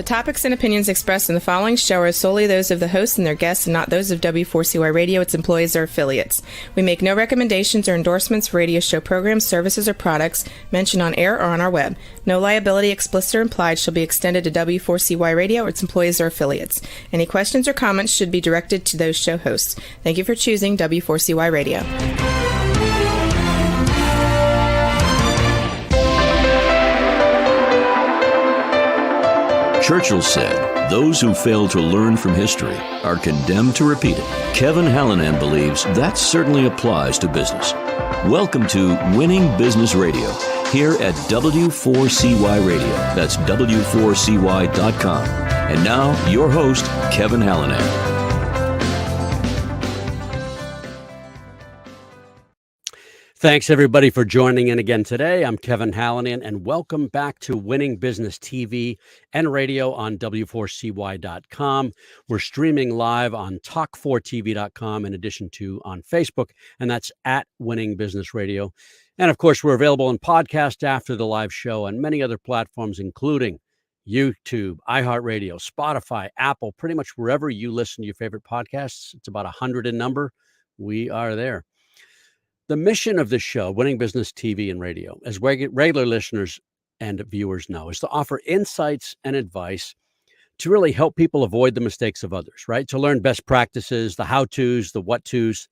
topics and opinions expressed in the following show are solely those of the host and their guests and not those of W4CY Radio, its employees, or affiliates. We make no recommendations or endorsements for radio show programs, services, or products mentioned on air or on our web. No liability, explicit or implied, shall be extended to W4CY Radio or its employees or affiliates. Any questions or comments should be directed to those show hosts. Thank you for choosing W4CY Radio. Churchill said, "Those who fail to learn from history are condemned to repeat it." Kevin Hallinan believes that certainly applies to business. Welcome to Winning Business Radio, here at W4CY Radio. That's W4CY.com. And now, your host, Kevin Hallinan. Thanks, everybody, for joining in again today. I'm Kevin Hallinan, and welcome back to Winning Business TV and Radio on W4CY.com. We're streaming live on Talk4TV.com in addition to on Facebook, and that's at Winning Business Radio. And, of course, we're available in podcast after the live show on many other platforms, including YouTube, iHeartRadio, Spotify, Apple, pretty much wherever you listen to your favorite podcasts. It's about 100 in number. We are there. The mission of this show, Winning Business TV and Radio, as regular listeners and viewers know, is to offer insights and advice to really help people avoid the mistakes of others, right? To learn best practices, the how-tos, the what-tos,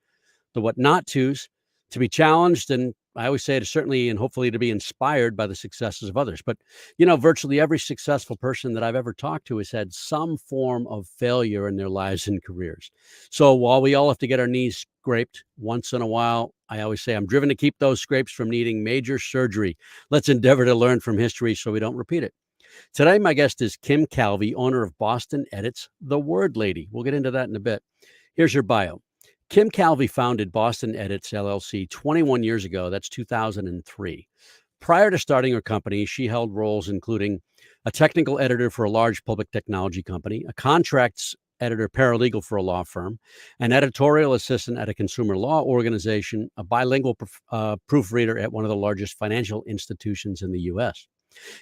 the what-not-tos, to be challenged, and I always say to certainly and hopefully to be inspired by the successes of others. But, you know, virtually every successful person that I've ever talked to has had some form of failure in their lives and careers. So while we all have to get our knees scraped once in a while, I always say I'm driven to keep those scrapes from needing major surgery. Let's endeavor to learn from history so we don't repeat it. Today, my guest is Kim Calvi, owner of Boston Edit's The Word Lady. We'll get into that in a bit. Here's her bio. Kim Calvi founded Boston Edits, LLC 21 years ago. That's 2003. Prior to starting her company, she held roles including a technical editor for a large public technology company, a contracts editor paralegal for a law firm, an editorial assistant at a consumer law organization, a bilingual proofreader at one of the largest financial institutions in the U.S.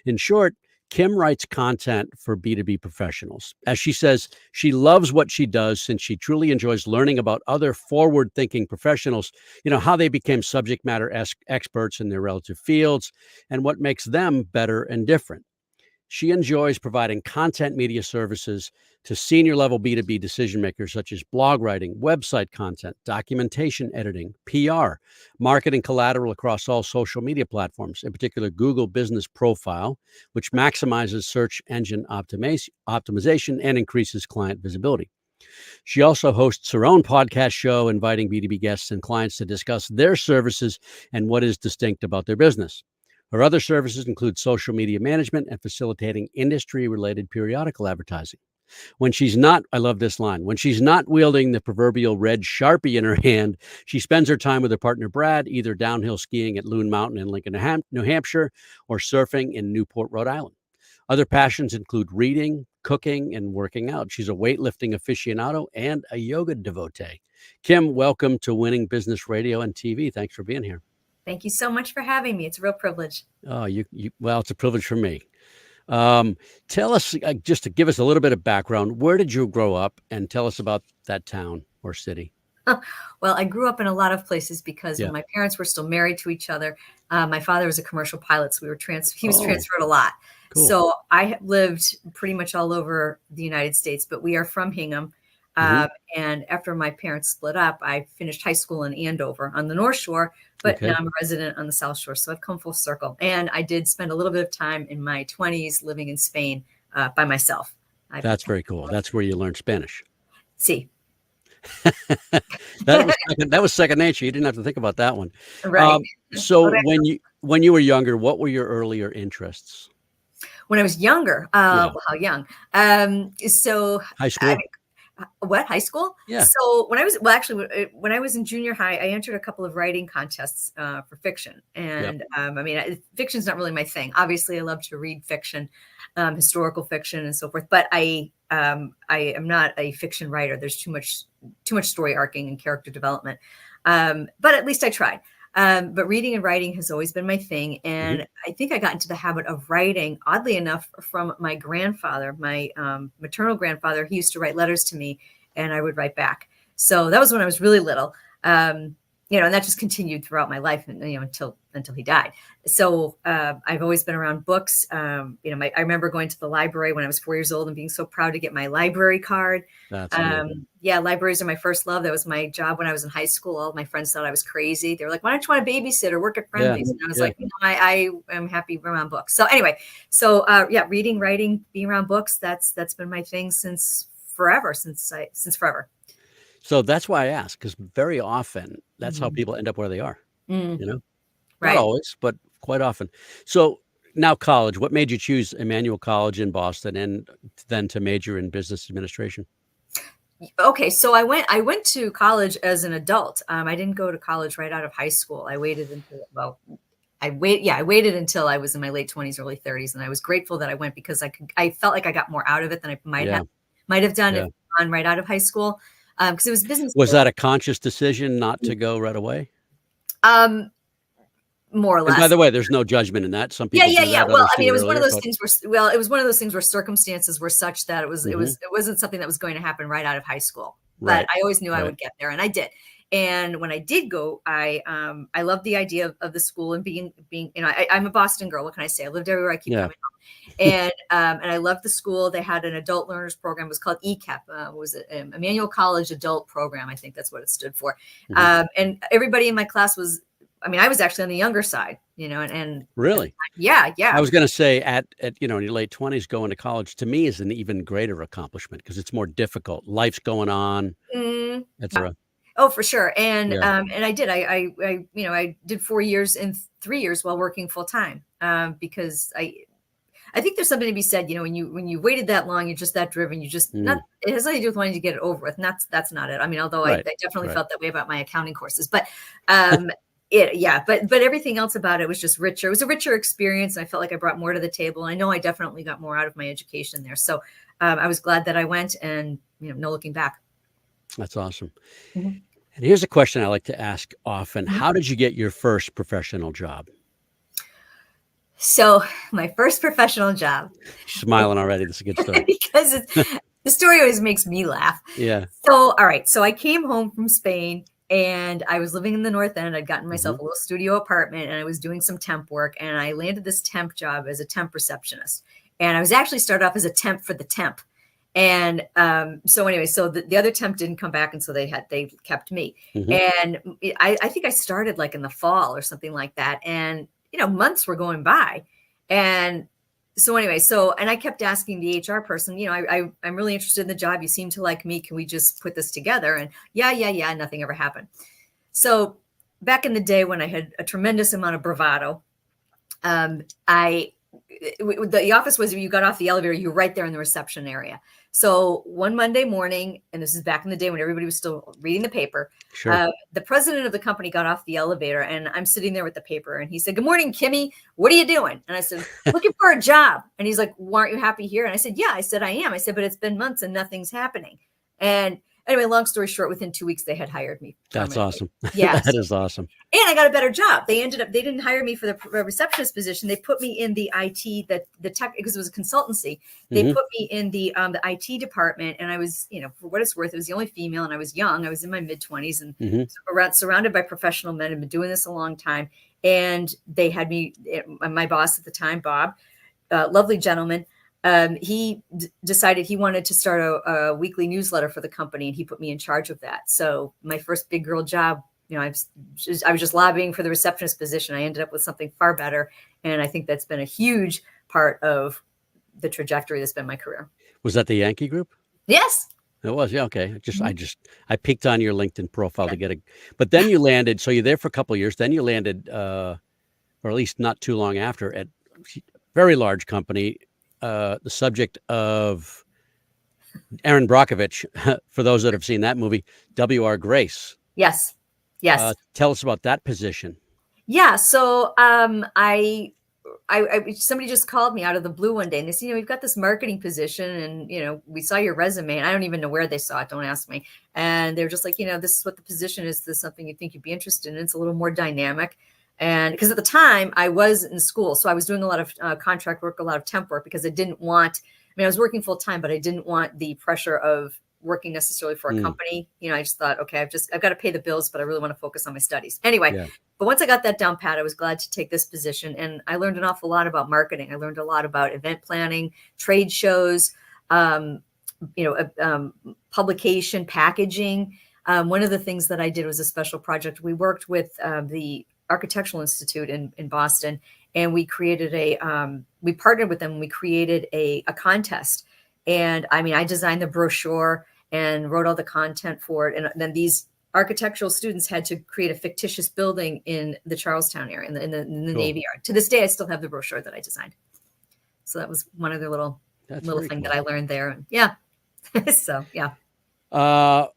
In short, Kim writes content for B2B professionals. As she says, she loves what she does since she truly enjoys learning about other forward-thinking professionals, you know, how they became subject matter experts in their relative fields and what makes them better and different. She enjoys providing content media services to senior-level B2B decision-makers such as blog writing, website content, documentation editing, PR, marketing collateral across all social media platforms, in particular Google Business Profile, which maximizes search engine optimization and increases client visibility. She also hosts her own podcast show, inviting B2B guests and clients to discuss their services and what is distinct about their business. Her other services include social media management and facilitating industry-related periodical advertising. When she's not, I love this line, when she's not wielding the proverbial red Sharpie in her hand, she spends her time with her partner, Brad, either downhill skiing at Loon Mountain in Lincoln, New Hampshire, or surfing in Newport, Rhode Island. Other passions include reading, cooking, and working out. She's a weightlifting aficionado and a yoga devotee. Kim, welcome to Winning Business Radio and TV. Thanks for being here. Thank you so much for having me. It's a real privilege. Oh, well, it's a privilege for me. Tell us, just to give us a little bit of background, where did you grow up, and tell us about that town or city? Well, I grew up in a lot of places because when my parents were still married to each other, my father was a commercial pilot, so he was transferred a lot. Cool. So I lived pretty much all over the United States, but we are from Hingham. And after my parents split up, I finished high school in Andover on the North Shore, but now I'm a resident on the South Shore. So I've come full circle. And I did spend a little bit of time in my 20s living in Spain by myself. That's very cool. That's where you learned Spanish. Sí. that was second nature. You didn't have to think about that one. Right. So when you were younger, what were your earlier interests? When I was younger, how young? So high school. High school? Yeah. So when I was in junior high, I entered a couple of writing contests for fiction. And fiction's not really my thing. Obviously, I love to read fiction, historical fiction and so forth. But I am not a fiction writer. There's too much story arcing and character development. But at least I tried. But reading and writing has always been my thing. And I think I got into the habit of writing, oddly enough, from my grandfather, my maternal grandfather. He used to write letters to me and I would write back. So that was when I was really little. And that just continued throughout my life, until he died. So I've always been around books. I remember going to the library when I was 4 years old and being so proud to get my library card. That's amazing. Libraries are my first love. That was my job when I was in high school. All of my friends thought I was crazy. They were like, "Why don't you want to babysit or work at Friendly's?" And I was like, I am happy around books. So anyway, reading, writing, being around books, that's been my thing since forever. So that's why I ask, because very often that's how people end up where they are, Right. Not always, but quite often. So now college, what made you choose Emmanuel College in Boston and then to major in business administration? Okay, so I went to college as an adult. I didn't go to college right out of high school. I waited until I waited until I was in my late 20s, early 30s, and I was grateful that I went because I felt like I got more out of it than I might have done if I'd gone right out of high school. Because it was business. Was that a conscious decision not to go right away? More or less. And by the way, there's no judgment in that. Some people do that, Well, I mean, it was one of those things where circumstances were such that it wasn't something that was going to happen right out of high school. But I always knew I would get there, and I did. And when I did go, I loved the idea of the school and being I'm a Boston girl. What can I say? I lived everywhere. I keep coming home. And I loved the school. They had an adult learners program. It was called ECAP. It was an Emmanuel College Adult Program. I think that's what it stood for. And everybody in my class I was actually on the younger side, and really, yeah. I was going to say at in your late 20s, going to college to me is an even greater accomplishment because it's more difficult. Life's going on, etc. Oh, for sure. And I did. I did 4 years and 3 years while working full time because I think there's something to be said, when you waited that long, you're just that driven. You just it has nothing to do with wanting to get it over with. And that's not it. I mean, although I definitely felt that way about my accounting courses, but but everything else about it was just richer. It was a richer experience. And I felt like I brought more to the table. I know I definitely got more out of my education there. So I was glad that I went and, no looking back. That's awesome. And here's a question I like to ask often. How did you get your first professional job? So my first professional job. Smiling already. This is a good story. Because the story always makes me laugh. Yeah. So, all right. So I came home from Spain and I was living in the North End. I'd gotten myself a little studio apartment and I was doing some temp work. And I landed this temp job as a temp receptionist. And I was actually started off as a temp for the temp. And so the other temp didn't come back. And so they kept me. And I think I started like in the fall or something like that. And months were going by. And so and I kept asking the HR person, I'm really interested in the job. You seem to like me. Can we just put this together? And yeah. Nothing ever happened. So back in the day when I had a tremendous amount of bravado, the office was, you got off the elevator, you were right there in the reception area. So one Monday morning, and this is back in the day when everybody was still reading the paper, the president of the company got off the elevator and I'm sitting there with the paper and he said, "Good morning, Kimmy. What are you doing?" And I said, "Looking for a job." And he's like, "Well, aren't you happy here?" And I said, "Yeah." I said, "I am." I said, "But it's been months and nothing's happening." And anyway, long story short, within 2 weeks, they had hired me. That's awesome. Yeah. That is awesome. And I got a better job. They didn't hire me for the receptionist position. They put me in the IT, the tech, because it was a consultancy. They put me in the IT department. And I was, for what it's worth, it was the only female and I was young. I was in my mid 20s and surrounded by professional men. I've been doing this a long time. And they had me, my boss at the time, Bob, lovely gentleman. He decided he wanted to start a weekly newsletter for the company, and he put me in charge of that. So my first big girl job, I was just lobbying for the receptionist position. I ended up with something far better, and I think that's been a huge part of the trajectory that's been my career. Was that the Yankee Group? Yes. It was. Yeah. Okay. I peeked on your LinkedIn profile to get but then you landed, so you're there for a couple of years. Then you landed, or at least not too long after, at a very large company, the subject of Aaron Brockovich, for those that have seen that movie, W.R. Grace. Yes. Tell us about that position. Yeah. So I somebody just called me out of the blue one day and they said, we've got this marketing position and, we saw your resume, and I don't even know where they saw it. Don't ask me. And they're just like, this is what the position is. This is something you think you'd be interested in. It's a little more dynamic. And because at the time I was in school, so I was doing a lot of contract work, a lot of temp work, because I was working full time, but I didn't want the pressure of working necessarily for a company. I just thought, okay, I've got to pay the bills, but I really want to focus on my studies. Anyway, But once I got that down pat, I was glad to take this position. And I learned an awful lot about marketing. I learned a lot about event planning, trade shows, publication, packaging. One of the things that I did was a special project. We worked with the Architectural Institute in Boston, and we created we partnered with them. We created a contest. And I designed the brochure and wrote all the content for it. And then these architectural students had to create a fictitious building in the Charlestown area, in the Navy Yard. To this day, I still have the brochure that I designed. So that was one other little thing that I learned there. And yeah. So, yeah. I'll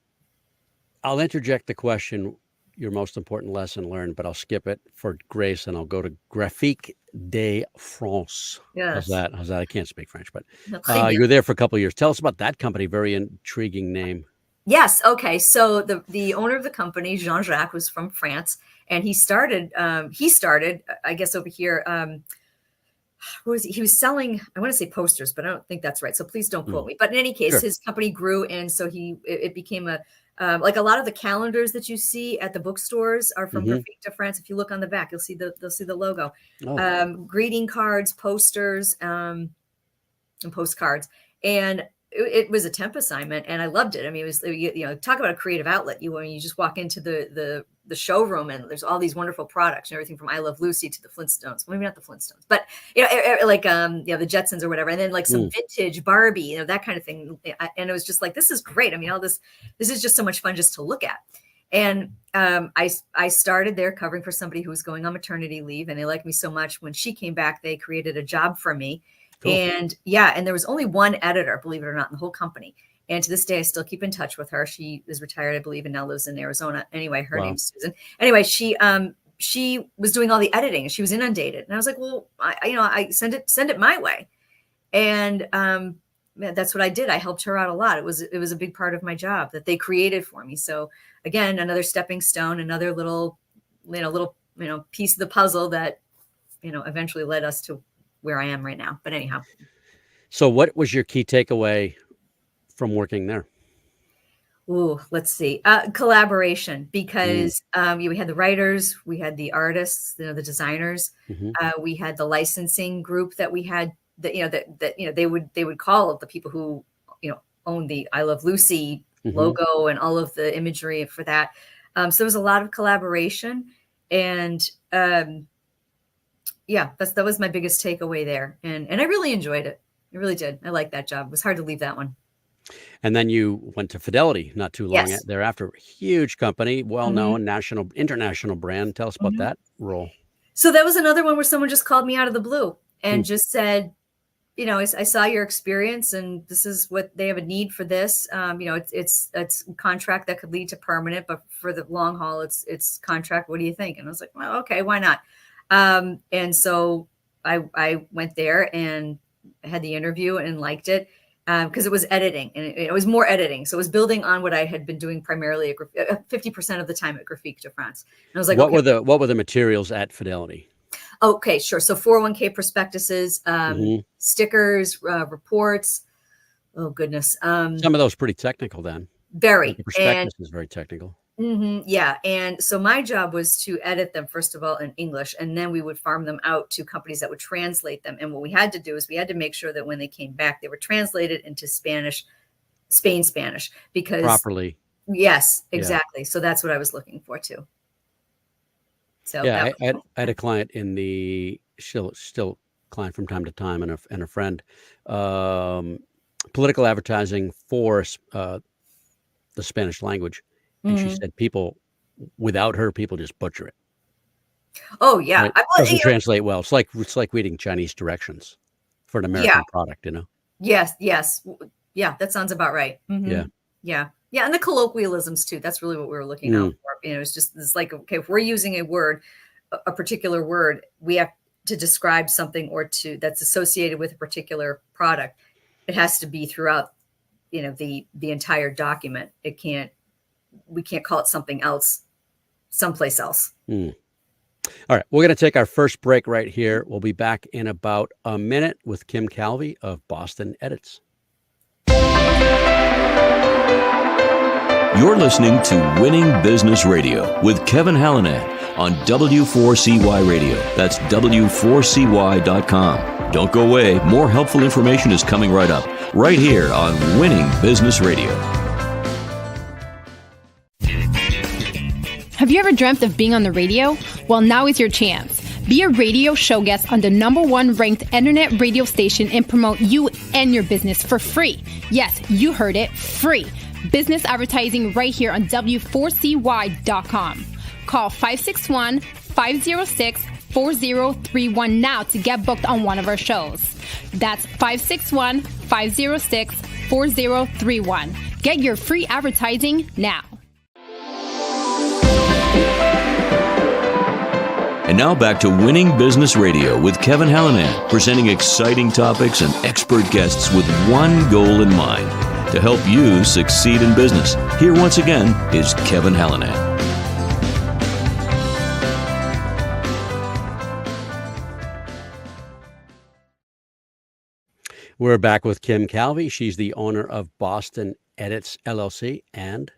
interject the question, your most important lesson learned, but I'll skip it for Grace and I'll go to Graphique de France. Yes. How's that? I can't speak French, but you were there for a couple of years. Tell us about that company. Very intriguing name. Yes. Okay. So the owner of the company, Jean-Jacques, was from France, and he started, I guess, over here. He was selling, I want to say posters, but I don't think that's right. So please don't quote me. But in any case, Sure. His company grew. And so it became like a lot of the calendars that you see at the bookstores are from Graphique de France. If you look on the back, you'll see the logo. Greeting cards, posters, and postcards. And it was a temp assignment, and I loved it. It was, talk about a creative outlet. You just walk into the showroom, and there's all these wonderful products, and everything from I Love Lucy to the Flintstones. Well, maybe not the Flintstones, but the Jetsons or whatever, and then like some vintage Barbie, that kind of thing. And it was just like, this is great. All this is just so much fun just to look at. And I started there covering for somebody who was going on maternity leave, and they liked me so much. When she came back, they created a job for me. Cool. And there was only one editor, believe it or not, in the whole company. And to this day, I still keep in touch with her. She is retired, I believe, and now lives in Arizona. Anyway, her name's Susan. Anyway, she was doing all the editing, and she was inundated. And I was like, well, I send it my way. And that's what I did. I helped her out a lot. It was a big part of my job that they created for me. So again, another stepping stone, another little piece of the puzzle that eventually led us to where I am right now. But anyhow. So what was your key takeaway from working there? Ooh, let's see. Collaboration, because we had the writers, we had the artists, the designers, we had the licensing group that we had that they would call the people who own the I Love Lucy logo and all of the imagery for that. So there was a lot of collaboration, and that was my biggest takeaway there. And I really enjoyed it. I really did. I liked that job. It was hard to leave that one. And then you went to Fidelity not too long thereafter. Huge company, well-known, international brand. Tell us about that role. So that was another one where someone just called me out of the blue and just said, I saw your experience, and this is what they have a need for this. It's a contract that could lead to permanent, but for the long haul, it's contract. What do you think? And I was like, well, okay, why not? And so I went there and had the interview and liked it. Because it was editing, and it was more editing. So it was building on what I had been doing primarily at 50% of the time at Graphique de France. And I was like, what were the materials at Fidelity? Okay, sure. So 401k prospectuses, stickers, reports. Oh goodness. Some of those pretty technical then. Very. The prospectus is very technical. Yeah. And so my job was to edit them, first of all, in English, and then we would farm them out to companies that would translate them. And what we had to do is we had to make sure that when they came back, they were translated into Spain Spanish, because properly. Yes, exactly. So that's what I was looking for too. So I had a client in the still client from time to time, and a friend, political advertising for the Spanish language. And she said, without her, people just butcher it. Oh yeah, It doesn't translate well. It's like reading Chinese directions for an American product, Yes, that sounds about right. Yeah, and the colloquialisms too. That's really what we were looking out for. It's like, okay, if we're using a particular word, we have to describe something or that's associated with a particular product, it has to be throughout, the entire document. We can't call it something else someplace else. All right, we're going to take our first break right here. We'll be back in about a minute with Kim Calvi of Boston Edits. You're listening to Winning Business Radio with Kevin Hallinan on W4CY Radio. That's W4CY.com. Don't go away. More helpful information is coming right up, right here on Winning Business Radio. Have you ever dreamt of being on the radio? Well, now is your chance. Be a radio show guest on the #1 ranked internet radio station and promote you and your business for free. Yes, you heard it, free. Business advertising right here on W4CY.com. Call 561-506-4031 now to get booked on one of our shows. That's 561-506-4031. Get your free advertising now. And now back to Winning Business Radio with Kevin Hallinan, presenting exciting topics and expert guests with one goal in mind, to help you succeed in business. Here once again is Kevin Hallinan. We're back with Kim Calvi. She's the owner of Boston Edits LLC, and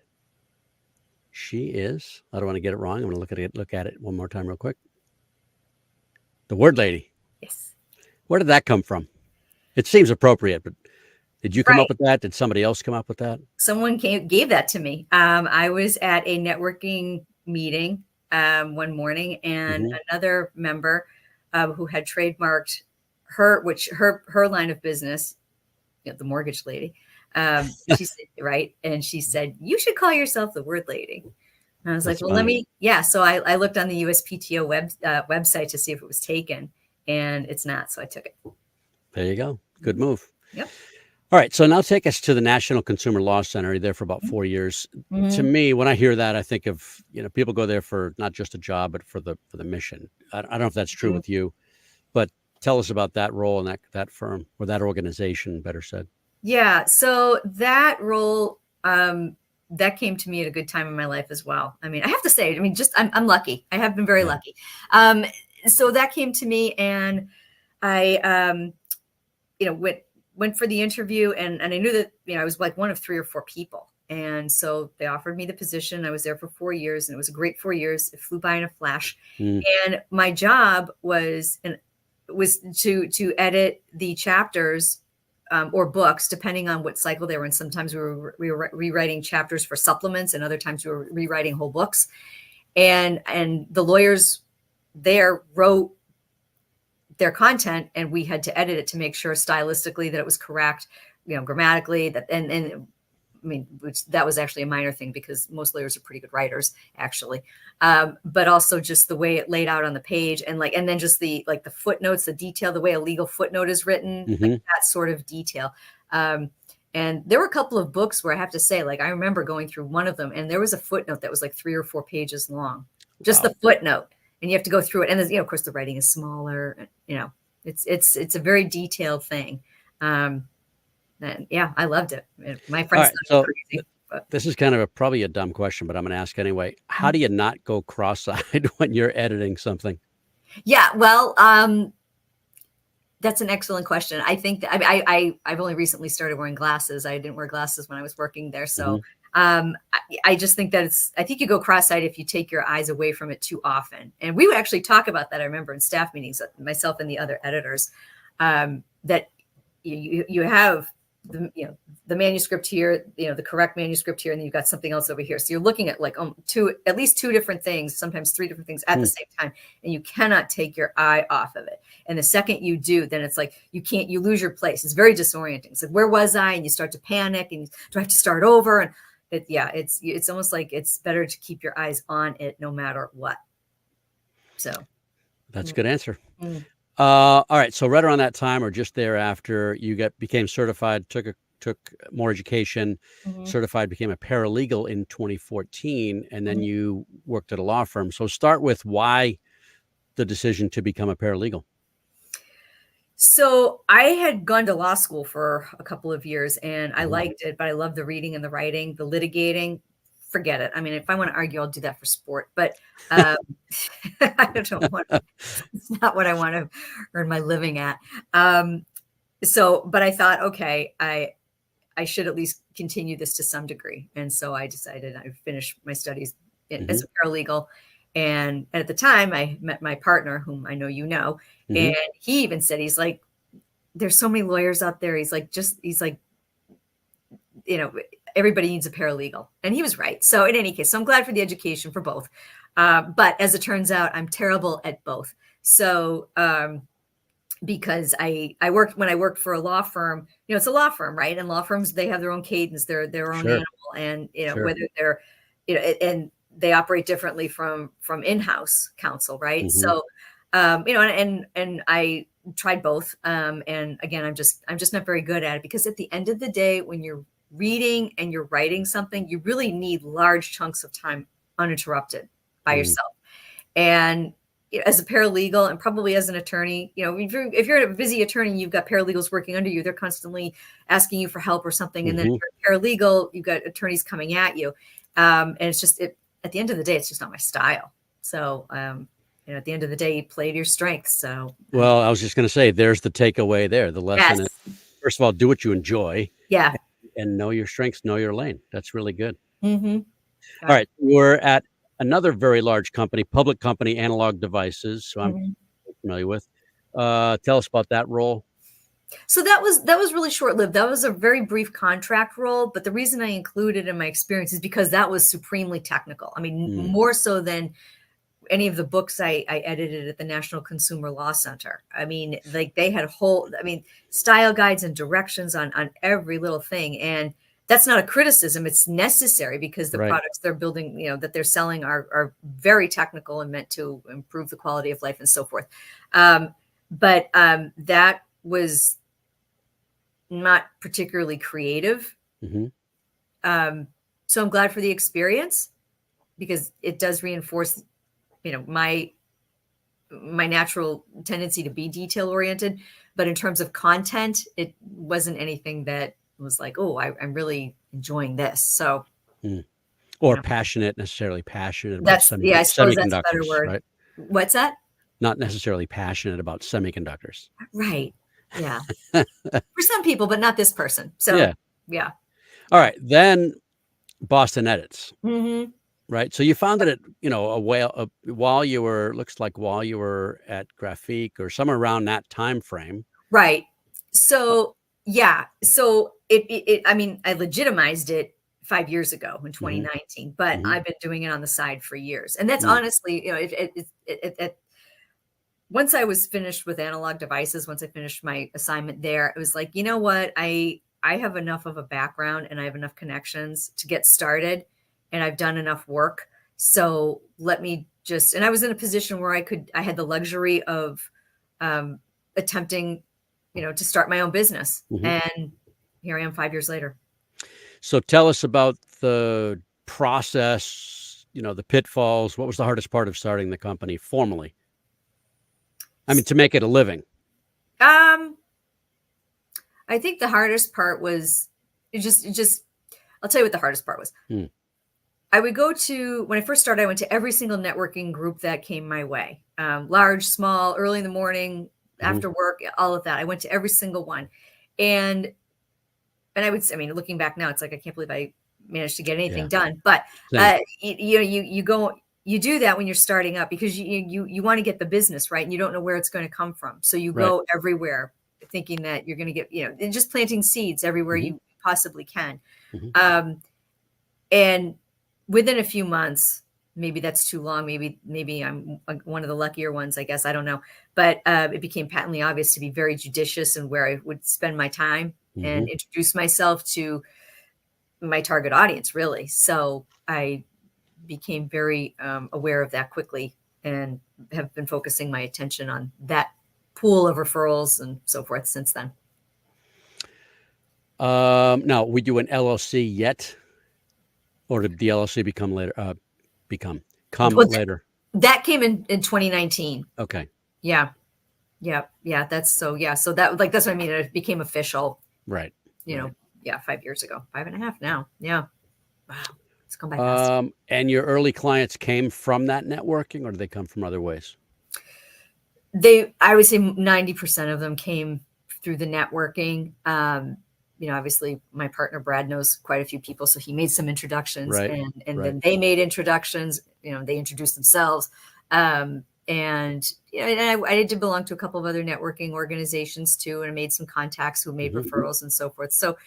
she is, I don't want to get it wrong. I'm going to look at it one more time real quick. The Word Lady. Yes. Where did that come from? It seems appropriate, but did you come up with that? Did somebody else come up with that? Someone gave that to me. I was at a networking meeting one morning, and another member who had trademarked her line of business, the mortgage lady. She said, right, and she said, "You should call yourself the Word Lady." And I was like, "Well, let me." Yeah, so I looked on the USPTO website to see if it was taken, and it's not. So I took it. There you go. Good move. Yep. All right. So now take us to the National Consumer Law Center. You're there for about 4 years. To me, when I hear that, I think of, people go there for not just a job, but for the mission. I don't know if that's true with you, but tell us about that role and that firm, or that organization, better said. Yeah. So that role, that came to me at a good time in my life as well. I mean, I have to say, I'm lucky. I have been very lucky. So that came to me, and I, went for the interview, and I knew that, I was like one of 3 or 4 people. And so they offered me the position. I was there for 4 years, and it was a great 4 years. It flew by in a flash. And my job was to edit the chapters or books, depending on what cycle they were in. Sometimes we were rewriting chapters for supplements, and other times we were rewriting whole books. And the lawyers there wrote their content, and we had to edit it to make sure stylistically that it was correct, grammatically, which that was actually a minor thing, because most lawyers are pretty good writers, actually. But also just the way it laid out on the page, and then just the footnotes, the detail, the way a legal footnote is written, that sort of detail. And there were a couple of books where I have to say, I remember going through one of them, and there was a footnote that was 3 or 4 pages long, just the footnote, and you have to go through it. And then, of course, the writing is smaller. It's a very detailed thing. And yeah, I loved it. My friends thought it was crazy. But this is kind of probably a dumb question, but I'm going to ask anyway. How do you not go cross-eyed when you're editing something? Yeah, well, that's an excellent question. I think that I've only recently started wearing glasses. I didn't wear glasses when I was working there. So I just think that I think you go cross-eyed if you take your eyes away from it too often. And we would actually talk about that, I remember, in staff meetings, myself and the other editors, that you have the manuscript here, the correct manuscript here, and then you've got something else over here. So you're looking at at least 2 different things, sometimes 3 different things at the same time, and you cannot take your eye off of it. And the second you do, then it's you lose your place. It's very disorienting. It's where was I? And you start to panic, and do I have to start over? And it's almost like it's better to keep your eyes on it no matter what. So that's a good answer. All right. So right around that time, or just thereafter, you became certified, took more education, certified, became a paralegal in 2014, and then you worked at a law firm. So start with why the decision to become a paralegal. So I had gone to law school for a couple of years and I liked it, but I loved the reading and the writing, the litigating. Forget it. I mean, if I want to argue, I'll do that for sport, but I don't want. It's not what I want to earn my living at. But I thought, okay, I should at least continue this to some degree, and so I decided I would finish my studies as a paralegal. And at the time, I met my partner, whom I know you know, and he even said, he's like, there's so many lawyers out there. He's like, everybody needs a paralegal. And he was right. So in any case, so I'm glad for the education for both. But as it turns out, I'm terrible at both. So because I worked for a law firm, it's a law firm, right? And law firms, they have their own cadence, their own animal. And, whether they're, and they operate differently from in-house counsel, right? So, and I tried both. And again, I'm just not very good at it, because at the end of the day, when you're reading and you're writing something, you really need large chunks of time uninterrupted by yourself. And as a paralegal, and probably as an attorney, if you're a busy attorney and you've got paralegals working under you, they're constantly asking you for help or something. And then if you're a paralegal, you've got attorneys coming at you. And it's just, at the end of the day, it's just not my style. So, at the end of the day, you play to your strengths. So, well, I was just going to say, there's the takeaway there. The lesson is, first of all, do what you enjoy. Yeah. And know your strengths, know your lane. That's really good. Mm-hmm. All right. We're at another very large company, public company, Analog Devices. So I'm familiar with. Tell us about that role. So that was really short-lived. That was a very brief contract role, but the reason I included it in my experience is because that was supremely technical. I mean, more so than any of the books I edited at the National Consumer Law Center. I mean, like, they had style guides and directions on every little thing. And that's not a criticism. It's necessary, because the products they're building, that they're selling are very technical and meant to improve the quality of life and so forth. But that was not particularly creative. So I'm glad for the experience, because it does reinforce, my natural tendency to be detail oriented. But in terms of content, it wasn't anything that was like, oh, I'm really enjoying this. So, or necessarily passionate about semiconductors. I suppose that's a better word. Right? What's that? Not necessarily passionate about semiconductors. Right. Yeah. For some people, but not this person. So, yeah. All right. Then Boston Edits. Right. So you founded it, while you were at Graphique, or somewhere around that time frame. Right. So, yeah. So I legitimized it 5 years ago in 2019, but I've been doing it on the side for years. And that's honestly, once I was finished with Analog Devices, once I finished my assignment there, it was like, you know what? I have enough of a background and I have enough connections to get started, and I've done enough work. So let me and I was in a position where I had the luxury of attempting, to start my own business. And here I am 5 years later. So tell us about the process, the pitfalls. What was the hardest part of starting the company formally? I mean, to make it a living. I think the hardest part was I'll tell you what the hardest part was. I would when I first started, I went to every single networking group that came my way. Large, small, early in the morning, after work, all of that. I went to every single one. And looking back now, it's like, I can't believe I managed to get anything done. But, you do that when you're starting up, because you want to get the business right, and you don't know where it's going to come from. So you go everywhere thinking that you're going to get, and just planting seeds everywhere you possibly can. And within a few months, maybe that's too long. Maybe I'm one of the luckier ones, I guess. I don't know. But it became patently obvious to be very judicious in where I would spend my time and introduce myself to my target audience, really. So I became very aware of that quickly, and have been focusing my attention on that pool of referrals and so forth since then. Now, we do an LLC yet? Or did the LLC become later? Come later? That came in 2019. Okay. Yeah. Yeah. That's so, so that, like, that's what I mean. It became official, Right. 5 years ago, 5.5 now. Yeah. Wow. It's come by fast. And your early clients came from that networking, or did they come from other ways? I would say 90% of them came through the networking. Obviously my partner, Brad, knows quite a few people. So he made some introductions, Right. and then they made introductions, they introduced themselves. And I did belong to a couple of other networking organizations too, and I made some contacts who made referrals and so forth. So,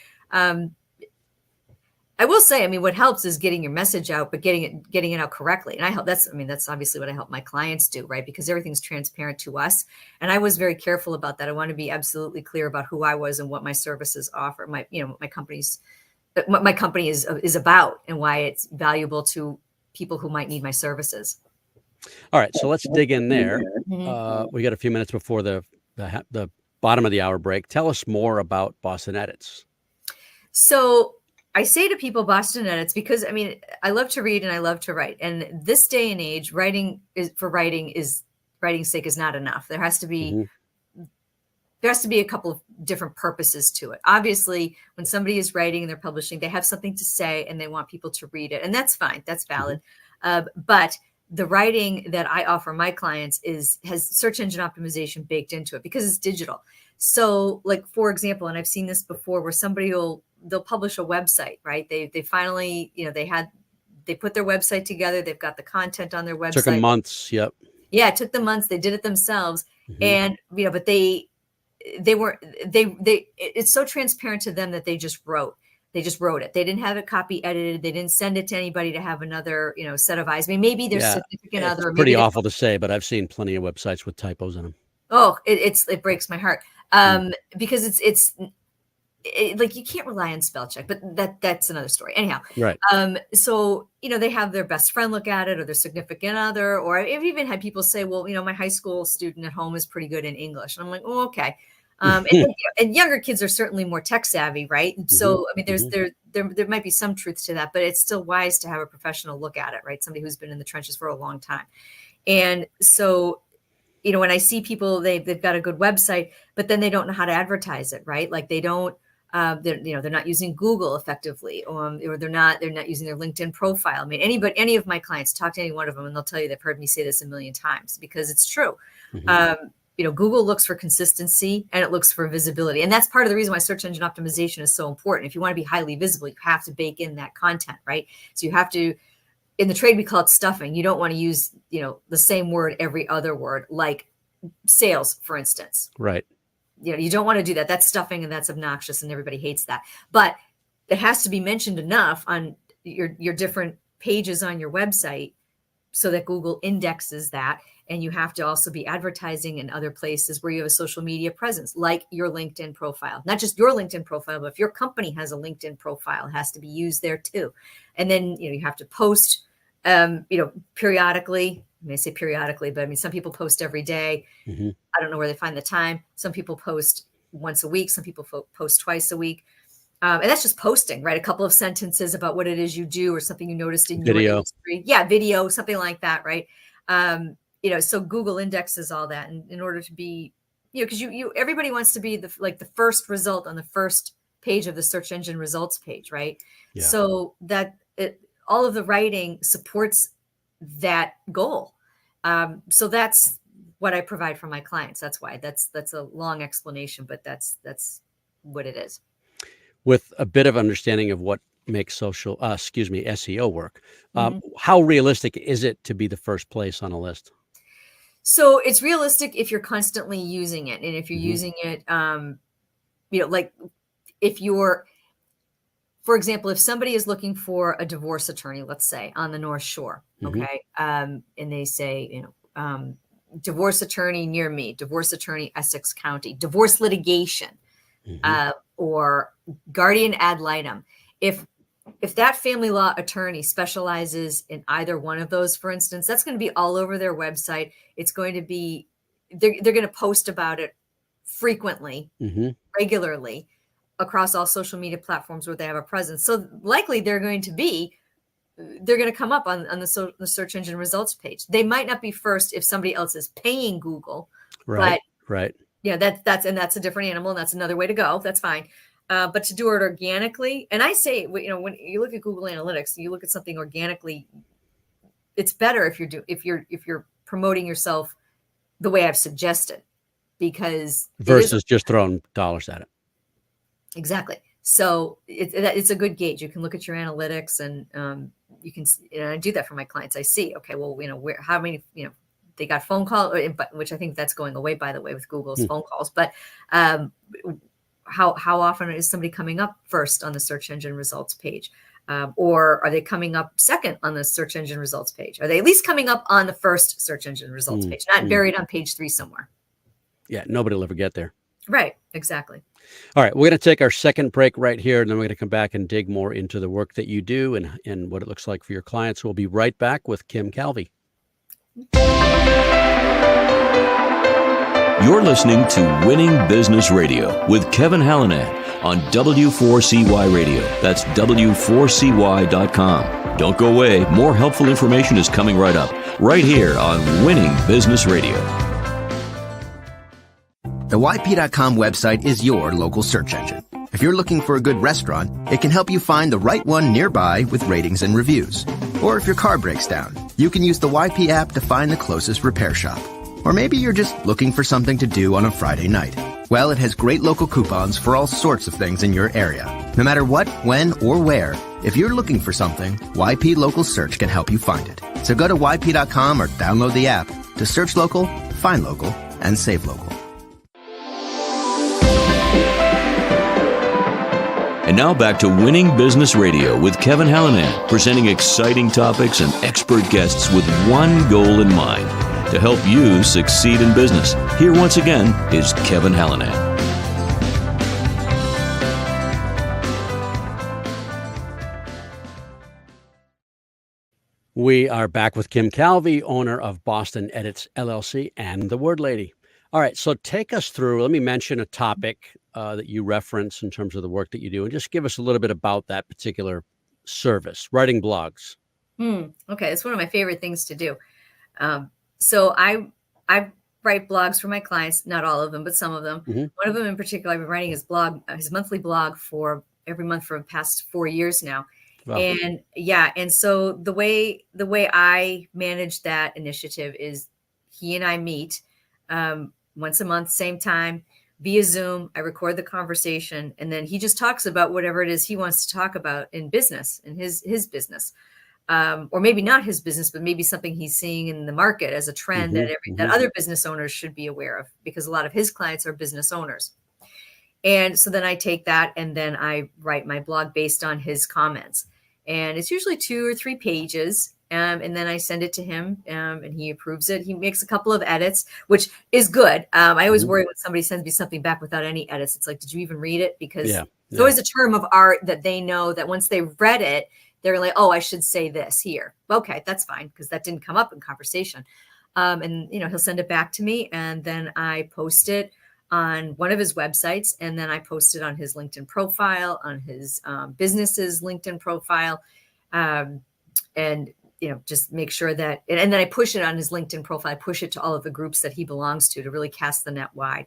I will say, what helps is getting your message out, but getting it out correctly. And that's obviously what I help my clients do, right? Because everything's transparent to us. And I was very careful about that. I want to be absolutely clear about who I was and what my services offer, my company is about, and why it's valuable to people who might need my services. All right. So let's dig in there. We got a few minutes before the bottom of the hour break. Tell us more about Boston Edits. So I say to people Boston Edits because I love to read and I love to write. And this day and age, writing's sake is not enough. There has to be a couple of different purposes to it. Obviously, when somebody is writing and they're publishing, they have something to say and they want people to read it. And that's fine. That's valid. But the writing that I offer my clients has search engine optimization baked into it because it's digital. So, like, for example, and I've seen this before, where they'll publish a website, right? They finally, they put their website together. They've got the content on their website. Took them months. Yep. Yeah, it took them months. They did it themselves. And, but it's so transparent to them that they just wrote it. They didn't have it copy edited. They didn't send it to anybody to have another, set of eyes. Maybe their significant other. It's pretty awful to say, but I've seen plenty of websites with typos in them. Oh, it breaks my heart. Because it's like, you can't rely on spell check, but that's another story. Anyhow. Right. So, they have their best friend look at it, or their significant other, or I've even had people say, well, my high school student at home is pretty good in English. And I'm like, oh, okay. And younger kids are certainly more tech savvy, right? So, there might be some truth to that, but it's still wise to have a professional look at it, right? Somebody who's been in the trenches for a long time. And so, when I see people, they've got a good website, but then they don't know how to advertise it, right? Like, they don't, they're not using Google effectively, or they're not using their LinkedIn profile. Any of my clients, talk to any one of them, and they'll tell you they've heard me say this a million times because it's true. Google looks for consistency and it looks for visibility. And that's part of the reason why search engine optimization is so important. If you want to be highly visible, you have to bake in that content, right? So you have to, in the trade, we call it stuffing. You don't want to use, the same word every other word, like sales, for instance. Right. You don't want to do that. That's stuffing, and that's obnoxious, and everybody hates that. But it has to be mentioned enough on your different pages on your website so that Google indexes that. And you have to also be advertising in other places where you have a social media presence, like your LinkedIn profile. Not just your LinkedIn profile, but if your company has a LinkedIn profile, it has to be used there too. And then, you have to post, periodically. I say periodically, but some people post every day. I don't know where they find the time. Some people post once a week. Some people post twice a week. And that's just posting, right? A couple of sentences about what it is you do, or something you noticed in your industry. Yeah, video, something like that, right? So Google indexes all that, and in order to be, because everybody wants to be the first result on the first page of the search engine results page, right? Yeah. So that all of the writing supports that goal. So that's what I provide for my clients. That's why that's a long explanation, but that's what it is. With a bit of understanding of what makes SEO work, how realistic is it to be the first place on a list? So it's realistic if you're constantly using it, and if you're using it, like if you're, for example, if somebody is looking for a divorce attorney, let's say on the North Shore, okay, and they say, divorce attorney near me, divorce attorney Essex County, divorce litigation, or guardian ad litem. If that family law attorney specializes in either one of those, for instance, that's going to be all over their website. It's going to be, they're going to post about it frequently, regularly, across all social media platforms where they have a presence. So likely they're going to come up on the search engine results page. They might not be first if somebody else is paying Google, but right? Yeah, that's a different animal, and that's another way to go. That's fine. But to do it organically, and I say, when you look at Google Analytics, you look at something organically, it's better if you're promoting yourself the way I've suggested, because Versus just throwing dollars at it. Exactly. So it's a good gauge. You can look at your analytics, and you can, I do that for my clients. I see, okay, well, how many, they got phone call, which I think that's going away, by the way, with Google's phone calls. But how often is somebody coming up first on the search engine results page? Or are they coming up second on the search engine results page? Are they at least coming up on the first search engine results page, not buried on page 3 somewhere? Yeah, nobody will ever get there. Right, exactly. All right, we're going to take our second break right here, and then we're going to come back and dig more into the work that you do and what it looks like for your clients. We'll be right back with Kim Calvi. You're listening to Winning Business Radio with Kevin Hallinan on W4CY Radio. That's W4CY.com. Don't go away. More helpful information is coming right up, right here on Winning Business Radio. The YP.com website is your local search engine. If you're looking for a good restaurant, it can help you find the right one nearby with ratings and reviews. Or if your car breaks down, you can use the YP app to find the closest repair shop. Or maybe you're just looking for something to do on a Friday night. Well, it has great local coupons for all sorts of things in your area. No matter what, when, or where, if you're looking for something, YP Local Search can help you find it. So go to YP.com or download the app to search local, find local, and save local. And now back to Winning Business Radio with Kevin Hallinan, presenting exciting topics and expert guests with one goal in mind: to help you succeed in business. Here once again is Kevin Hallinan. We are back with Kim Calvi, owner of Boston Edits LLC and the Word Lady. All right, so take us through, let me mention a topic that you reference in terms of the work that you do, and just give us a little bit about that particular service, writing blogs. Okay, it's one of my favorite things to do. So I write blogs for my clients, not all of them, but some of them. One of them in particular, I've been writing his monthly blog for every month for the past 4 years now. Wow. And so the way I manage that initiative is he and I meet once a month, same time, via Zoom. I record the conversation, and then he just talks about whatever it is he wants to talk about in business, in his business. Or maybe not his business, but maybe something he's seeing in the market as a trend that other business owners should be aware of, because a lot of his clients are business owners. And so then I take that and then I write my blog based on his comments. And it's usually 2 or 3 pages. And then I send it to him and he approves it. He makes a couple of edits, which is good. I always worry when somebody sends me something back without any edits. It's like, did you even read it? Because it's always a term of art that they know that once they read it, they're like, oh, I should say this here. Okay, that's fine, because that didn't come up in conversation. And he'll send it back to me, and then I post it on one of his websites, and then I post it on his LinkedIn profile, on his business's LinkedIn profile, and just make sure that, and then I push it on his LinkedIn profile. I push it to all of the groups that he belongs to really cast the net wide,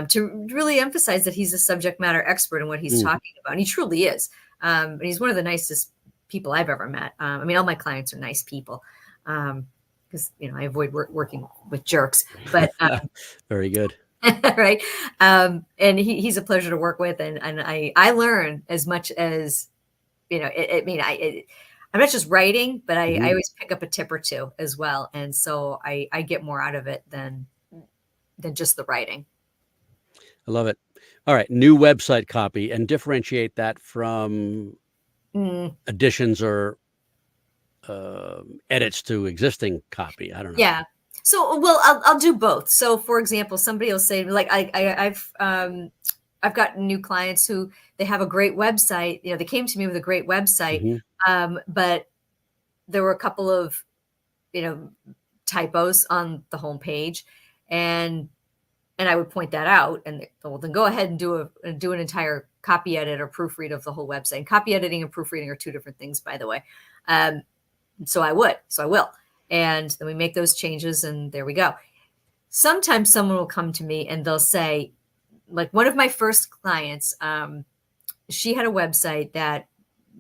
to really emphasize that he's a subject matter expert in what he's talking about, and he truly is. And he's one of the nicest people I've ever met. I mean, all my clients are nice people, because I avoid working with jerks. But very good, right? And he's a pleasure to work with, and I learn as much as I'm not just writing, but I always pick up a tip or two as well, and so I get more out of it than just the writing. I love it. All right, new website copy, and differentiate that from additions or edits to existing copy. I don't know. Yeah. So, well, I'll do both. So, for example, somebody will say, like, I've got new clients who they have a great website. They came to me with a great website, but there were a couple of typos on the homepage, and I would point that out, and then go ahead and do an entire copy edit or proofread of the whole website. And copy editing and proofreading are 2 different things, by the way. So I will, and then we make those changes, and there we go. sometimes someone will come to me and they'll say, like one of my first clients, she had a website that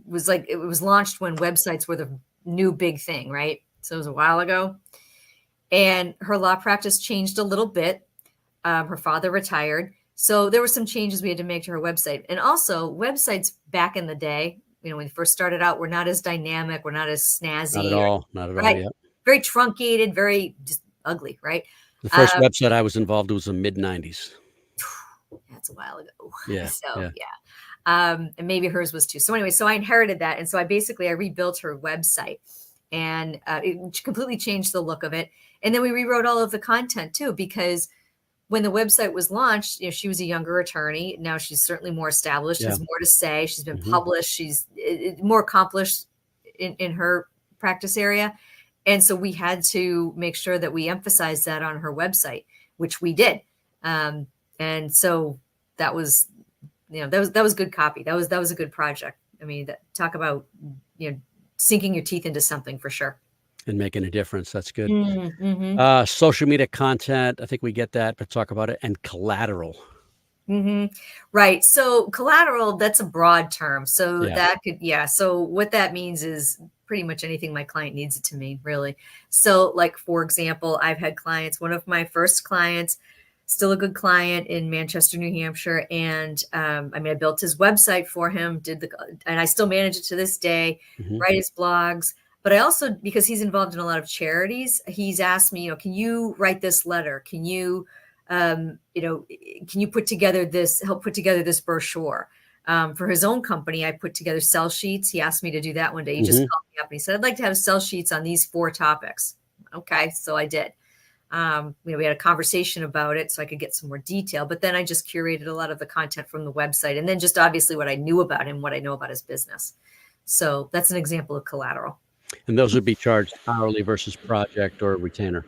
was like, it was launched when websites were the new big thing, right? So it was a while ago. And her law practice changed a little bit. Her father retired. So there were some changes we had to make to her website. And also websites back in the day, when we first started out, were not as dynamic, were not as snazzy. Not at all. Not at all. Right? Yeah. Very truncated, very just ugly, right? The first website I was involved in was the mid-90s. That's a while ago. Yeah. So yeah. And maybe hers was too. So anyway, so I inherited that. And so I rebuilt her website, and it completely changed the look of it. And then we rewrote all of the content too, because when the website was launched, she was a younger attorney. Now she's certainly more established, has more to say. She's been published. She's more accomplished in her practice area. And so we had to make sure that we emphasized that on her website, which we did. And so that was, that was good copy. That was a good project. I mean, talk about, sinking your teeth into something for sure. And making a difference. That's good. Mm-hmm. Social media content, I think we get that, but talk about it. And collateral. Mm-hmm. Right. So collateral, that's a broad term. So that could, So what that means is pretty much anything my client needs it to mean, really. So like, for example, I've had clients, one of my first clients, still a good client in Manchester, New Hampshire. And I built his website for him, and I still manage it to this day, write his blogs. But I also, because he's involved in a lot of charities, he's asked me, can you write this letter? Can you, can you help put together this brochure? For his own company, I put together sell sheets. He asked me to do that one day. He just called me up and he said, I'd like to have sell sheets on these 4 topics. Okay. So I did. We had a conversation about it so I could get some more detail, but then I just curated a lot of the content from the website, and then just obviously what I knew about him, what I know about his business. So that's an example of collateral. And those would be charged hourly versus project or retainer?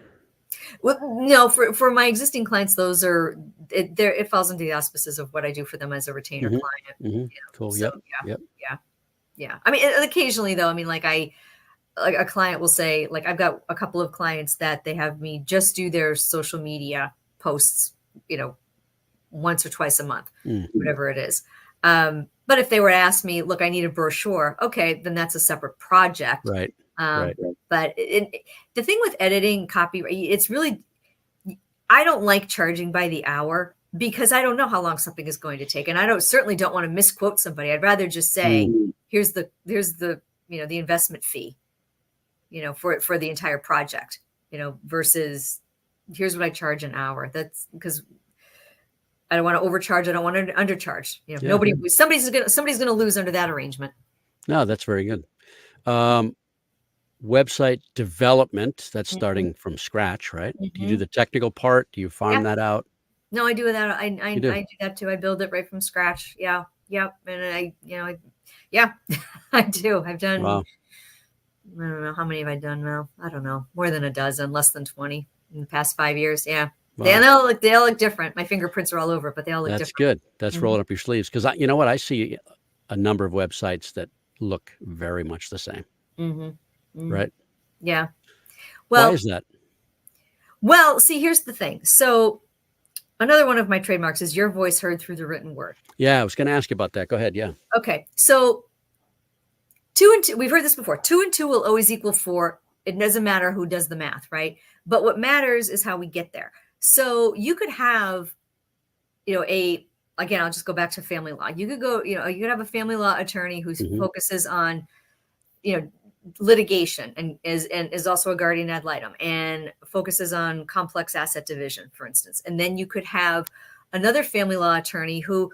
Well, no, for my existing clients, those are, it falls into the auspices of what I do for them as a retainer client. Cool. So, Yep. Yeah. I mean, occasionally though, I mean, like a client will say, like, I've got a couple of clients that they have me just do their social media posts, once or twice a month, whatever it is. But if they were to ask me, look, I need a brochure. Okay, then that's a separate project. Right. But the thing with editing copy, it's really, I don't like charging by the hour because I don't know how long something is going to take. And I certainly don't want to misquote somebody. I'd rather just say, here's the the investment fee, for the entire project, versus here's what I charge an hour. That's because I don't want to overcharge. I don't want to undercharge. Somebody's going to lose under that arrangement. No, that's very good. Website development, that's starting from scratch, right? Do you do the technical part? Do you farm that out? No, I do that. I do that too. I build it right from scratch. Yeah. Yep. And I do. I've done, Wow. I don't know. How many have I done now? I don't know. More than a dozen, less than 20 in the past 5 years. Yeah. Wow. They all look different. My fingerprints are all over it, but they all look different. That's good. That's rolling up your sleeves. Because you know what? I see a number of websites that look very much the same. Right? Yeah. Well, why is that? Well, see, here's the thing. So another one of my trademarks is your voice heard through the written word. Yeah, I was going to ask you about that. Go ahead. Yeah. Okay. So 2 and 2, we've heard this before. 2 and 2 will always equal 4. It doesn't matter who does the math, right? But what matters is how we get there. So you could have, again, I'll just go back to family law. You could go, you could have a family law attorney who focuses on, litigation and is also a guardian ad litem and focuses on complex asset division, for instance. And then you could have another family law attorney who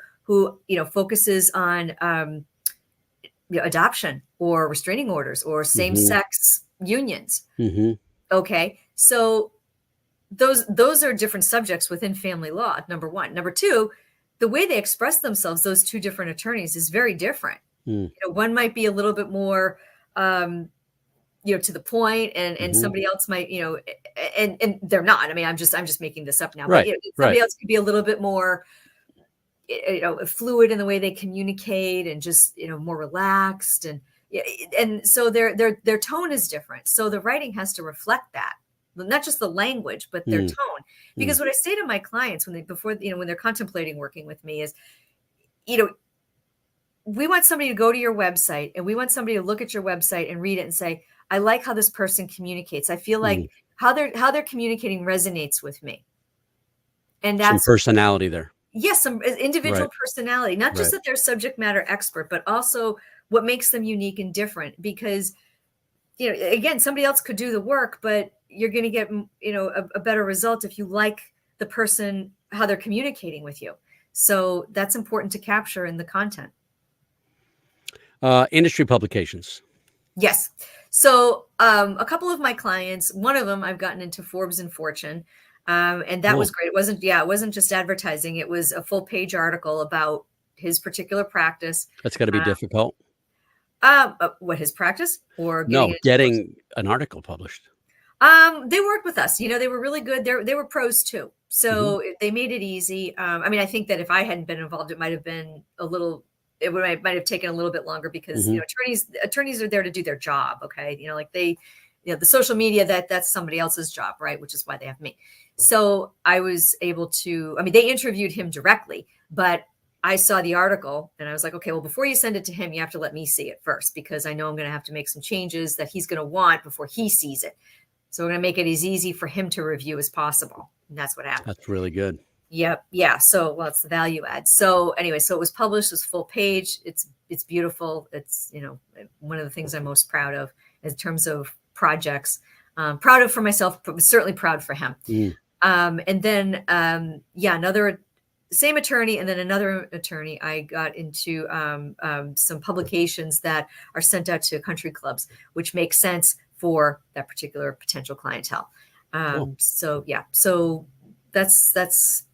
focuses on adoption or restraining orders or same-sex unions. Okay, so those are different subjects within family law, number one. Number two, the way they express themselves, those two different attorneys, is very different. One might be a little bit more to the point, and somebody else might, and they're not. I mean, I'm just making this up now. Right. But somebody else could be a little bit more, fluid in the way they communicate, and just more relaxed, and so their tone is different. So the writing has to reflect that. not just the language, but their tone. Because what I say to my clients when they're contemplating working with me is, we want somebody to go to your website, and we want somebody to look at your website and read it and say, I like how this person communicates. I feel like how they're communicating resonates with me. And that's some personality there. Yes, some individual personality, not just that they're subject matter expert, but also what makes them unique and different. Because, again, somebody else could do the work, but you're going to get, a better result if you like the person, how they're communicating with you. So that's important to capture in the content. Industry publications. Yes. So a couple of my clients, one of them I've gotten into Forbes and Fortune. And that was great. It wasn't just advertising. It was a full page article about his particular practice. That's got to be difficult. What, his practice or getting an article published? They worked with us. They were really good. They were pros too. So they made it easy. I think that if I hadn't been involved, it might have been might have taken a little bit longer because, attorneys are there to do their job. Okay. The social media, that's somebody else's job, right? Which is why they have me. So I was able to, they interviewed him directly, but I saw the article and I was like, okay, well, before you send it to him, you have to let me see it first, because I know I'm going to have to make some changes that he's going to want before he sees it. So we're going to make it as easy for him to review as possible. And that's what happened. That's really good. Yep. Yeah. So, it's the value add. So anyway, so it was published as full page. It's beautiful. It's, one of the things I'm most proud of in terms of projects. Proud of for myself, but certainly proud for him. And then, another same attorney, and then another attorney, I got into some publications that are sent out to country clubs, which makes sense for that particular potential clientele. Cool. So that's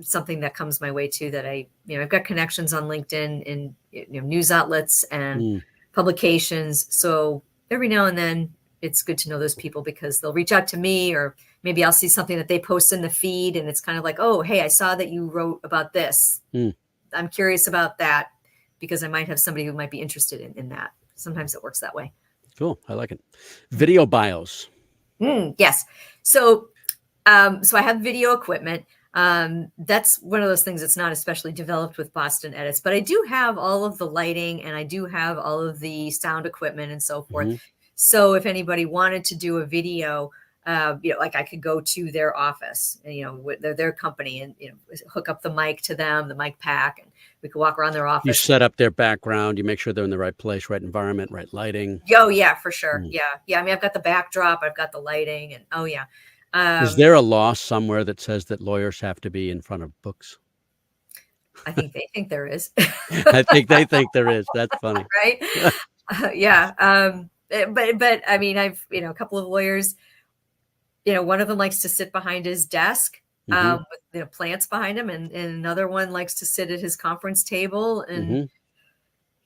something that comes my way too, that I've got connections on LinkedIn and news outlets and publications. So every now and then it's good to know those people, because they'll reach out to me, or maybe I'll see something that they post in the feed and it's kind of like, oh, hey, I saw that you wrote about this. I'm curious about that, because I might have somebody who might be interested in that. Sometimes it works that way. Cool. I like it. Video bios. Yes. So I have video equipment. That's one of those things that's not especially developed with Boston Edits, but I do have all of the lighting and I do have all of the sound equipment and so forth. So if anybody wanted to do a video, I could go to their office, and, their company, and, hook up the mic to them, the mic pack, and we could walk around their office. You set up their background, you make sure they're in the right place, right environment, right lighting. Oh yeah, for sure. Yeah. I've got the backdrop, I've got the lighting, and oh yeah. Is there a law somewhere that says that lawyers have to be in front of books? I think they think there is. I think they think there is. That's funny. Right? Yeah. But I've, a couple of lawyers, one of them likes to sit behind his desk with plants behind him, and another one likes to sit at his conference table and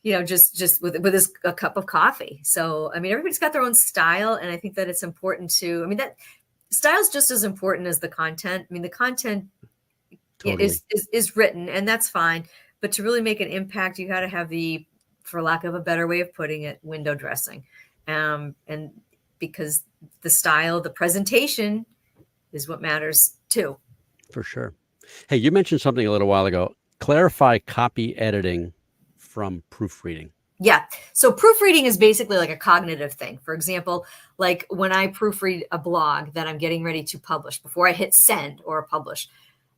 just with a cup of coffee. So everybody's got their own style, and I think that it's important to that style's just as important as the content. The content totally is written, and that's fine, but to really make an impact, you got to have the, for lack of a better way of putting it, window dressing. And because the style, the presentation is what matters too. For sure. Hey, you mentioned something a little while ago. Clarify copy editing from proofreading. Yeah. So proofreading is basically like a cognitive thing. For example, like when I proofread a blog that I'm getting ready to publish, before I hit send or publish,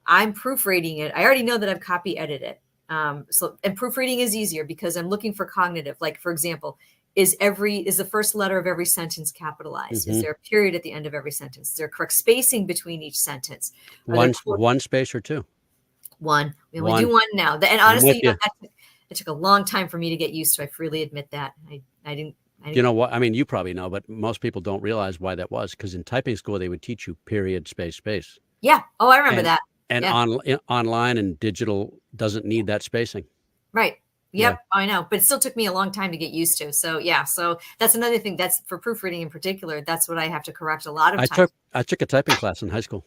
I'm proofreading it. I already know that I've copy edited it. And proofreading is easier because I'm looking for cognitive. Like, for example, is the first letter of every sentence capitalized? Is there a period at the end of every sentence? Is there correct spacing between each sentence? One space or two? One. We only do one now. And honestly, it took a long time for me to get used to. I freely admit that. I didn't. You know what? You probably know, but most people don't realize why that was, because in typing school, they would teach you period, space, space. Yeah. Oh, I remember that. And online and digital doesn't need that spacing. Right. Yep. Yeah. I know. But it still took me a long time to get used to. So yeah. So that's another thing. That's for proofreading in particular. That's what I have to correct a lot of times. I took a typing class in high school.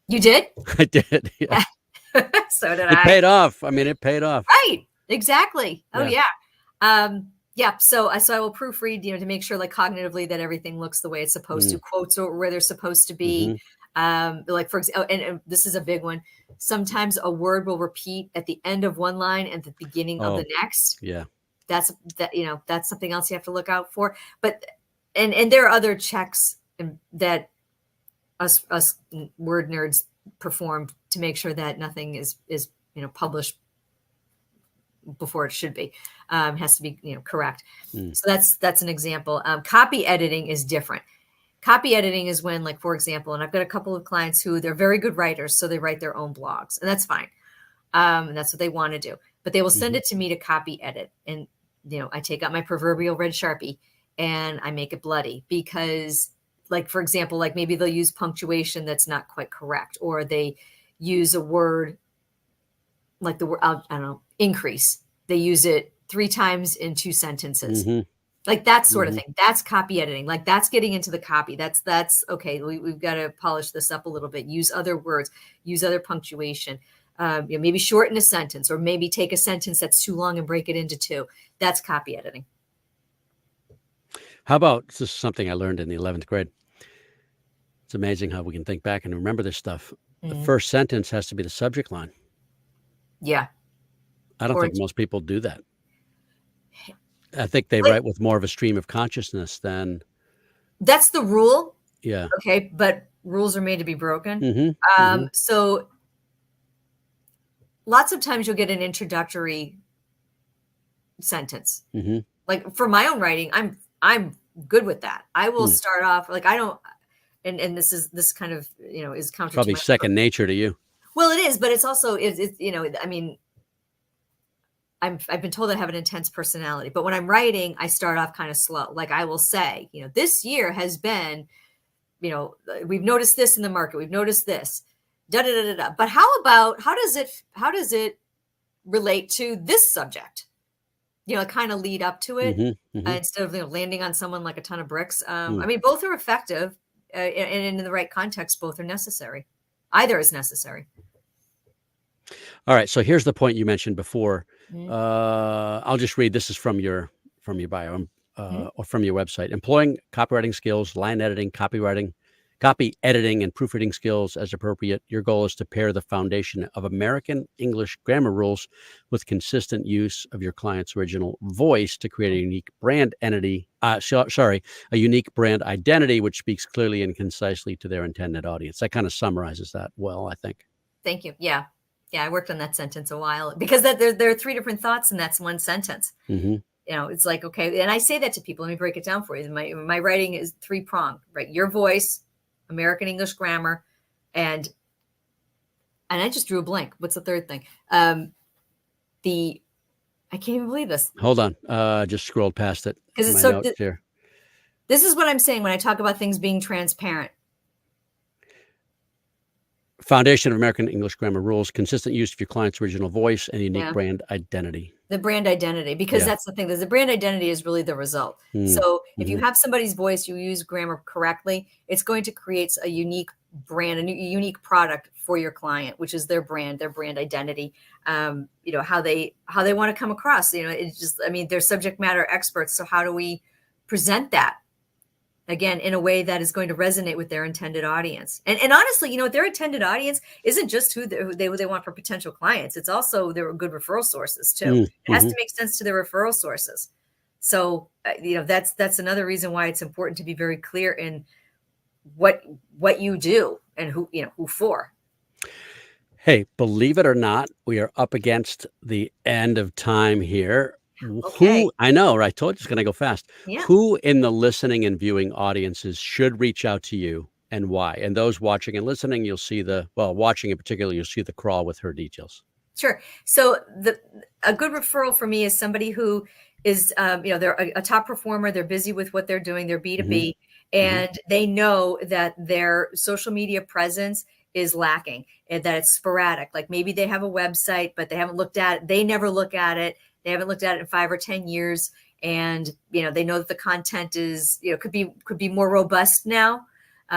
You did? I did. Yeah. So did I. It paid off. It paid off. Right. Exactly. Oh yeah. Yeah. So I will proofread, to make sure like cognitively that everything looks the way it's supposed to. Quotes are where they're supposed to be. Like for example, and this is a big one. Sometimes a word will repeat at the end of one line and the beginning of the next. Yeah. That's something else you have to look out for. But, and there are other checks that us word nerds perform to make sure that nothing is published before it should be. Has to be correct. So that's an example. Copy editing is different. Copy editing is when, like, for example, and I've got a couple of clients who they're very good writers, so they write their own blogs, and that's fine. And that's what they want to do. But they will send it to me to copy edit, and I take out my proverbial red Sharpie and I make it bloody because, like, for example, like maybe they'll use punctuation that's not quite correct, or they use a word like the word, I don't know, increase. They use it 3 times in 2 sentences. Like that sort of thing. That's copy editing. Like that's getting into the copy. That's okay. We've got to polish this up a little bit. Use other words, use other punctuation. Maybe shorten a sentence, or maybe take a sentence that's too long and break it into 2. That's copy editing. How about, this is something I learned in the 11th grade. It's amazing how we can think back and remember this stuff. The first sentence has to be the subject line. Yeah. I don't think most people do that. I think they write with more of a stream of consciousness than. That's the rule. Yeah. Okay. But rules are made to be broken. So lots of times you'll get an introductory sentence. Like for my own writing, I'm good with that. I will start off like, I don't, and this kind of, is counter probably to second nature to you. Well, it is, but it's also, I mean, I've been told I have an intense personality, but when I'm writing, I start off kind of slow. Like I will say, this year has been, we've noticed this in the market. We've noticed this, da da da da da. But how does it relate to this subject? Kind of lead up to it instead of landing on someone like a ton of bricks. I mean, both are effective, and in the right context, both are necessary. Either is necessary. All right. So here's the point you mentioned before. I'll just read. This is from your bio or from your website. Employing copywriting skills, line editing, copy editing, and proofreading skills as appropriate. Your goal is to pair the foundation of American English grammar rules with consistent use of your client's original voice to create a unique brand entity. A unique brand identity, which speaks clearly and concisely to their intended audience. That kind of summarizes that well, I think. Thank you. Yeah. Yeah, I worked on that sentence a while because there are 3 different thoughts, and that's one sentence. It's like, okay. And I say that to people. Let me break it down for you. My writing is 3-pronged, right? Your voice, American English grammar, and I just drew a blank. What's the third thing? I can't even believe this. Hold on. Just scrolled past it. Because it's so here. This is what I'm saying when I talk about things being transparent. Foundation of American English grammar rules, consistent use of your client's original voice, and unique brand identity. The brand identity, because that's the thing. The brand identity is really the result. So if you have somebody's voice, you use grammar correctly, it's going to create a unique brand, a unique product for your client, which is their brand identity. How they want to come across. It's just, I mean, they're subject matter experts. So how do we present that? Again, in a way that is going to resonate with their intended audience. And honestly, their intended audience isn't just who they want for potential clients. It's also their good referral sources too. It has to make sense to their referral sources. So, that's another reason why it's important to be very clear in what you do and who for. Hey, believe it or not, we are up against the end of time here. Okay. I know, right? I told you it's going to go fast. Yeah. Who in the listening and viewing audiences should reach out to you, and why? And those watching and listening, you'll see watching in particular, you'll see the crawl with her details. Sure. So a good referral for me is somebody who is, they're a top performer. They're busy with what they're doing. They're B2B, and they know that their social media presence is lacking and that it's sporadic. Like maybe they have a website, but they haven't looked at it. They never look at it. They haven't looked at it in 5 or 10 years. And, they know that the content is, could be more robust now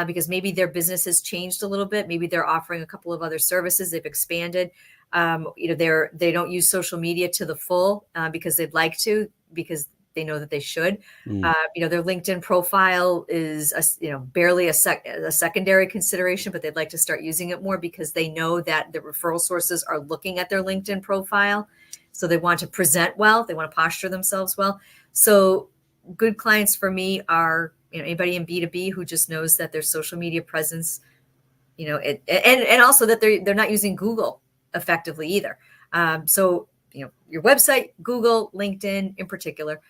because maybe their business has changed a little bit. Maybe they're offering a couple of other services. They've expanded. They don't use social media to the full because they'd like to, because they know that they should. Their LinkedIn profile is barely a secondary consideration, but they'd like to start using it more because they know that the referral sources are looking at their LinkedIn profile. So they want to present well, they want to posture themselves well. So good clients for me are anybody in B2B who just knows that their social media presence, and also that they're not using Google effectively either. So your website, Google, LinkedIn in particular.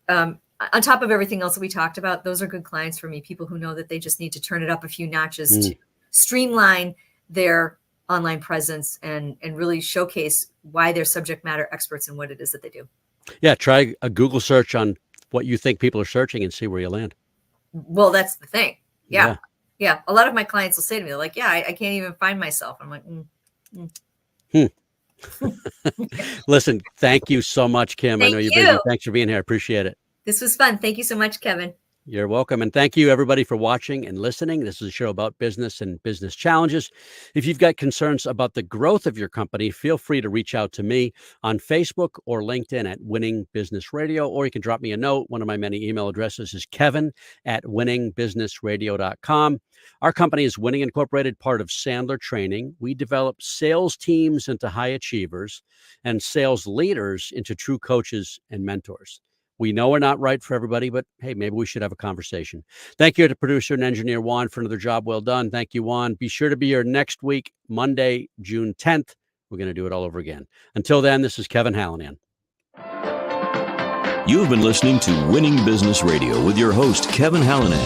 On top of everything else that we talked about, those are good clients for me. People who know that they just need to turn it up a few notches to streamline their online presence and really showcase why they're subject matter experts in what it is that they do. Yeah, try a Google search on what you think people are searching and see where you land. Well, that's the thing. Yeah. A lot of my clients will say to me, like, I can't even find myself. I'm like, Listen, thank you so much, Kim. I know you're busy. Thanks for being here. I appreciate it. This was fun. Thank you so much, Kevin. You're welcome. And thank you, everybody, for watching and listening. This is a show about business and business challenges. If you've got concerns about the growth of your company, feel free to reach out to me on Facebook or LinkedIn at Winning Business Radio, or you can drop me a note. One of my many email addresses is kevin@winningbusinessradio.com. Our company is Winning Incorporated, part of Sandler Training. We develop sales teams into high achievers and sales leaders into true coaches and mentors. We know we're not right for everybody, but hey, maybe we should have a conversation. Thank you to producer and engineer Juan for another job well done. Thank you, Juan. Be sure to be here next week, Monday, June 10th. We're going to do it all over again. Until then, this is Kevin Hallinan. You've been listening to Winning Business Radio with your host, Kevin Hallinan.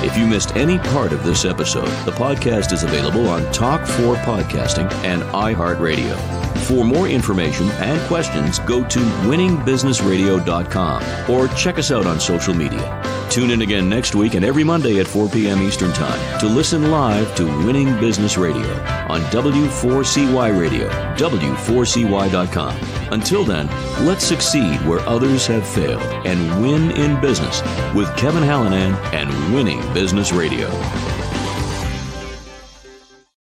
If you missed any part of this episode, the podcast is available on Talk4 Podcasting and iHeartRadio. For more information and questions, go to winningbusinessradio.com or check us out on social media. Tune in again next week and every Monday at 4 p.m. Eastern Time to listen live to Winning Business Radio on W4CY Radio, W4CY.com. Until then, let's succeed where others have failed and win in business with Kevin Hallinan and Winning Business Radio.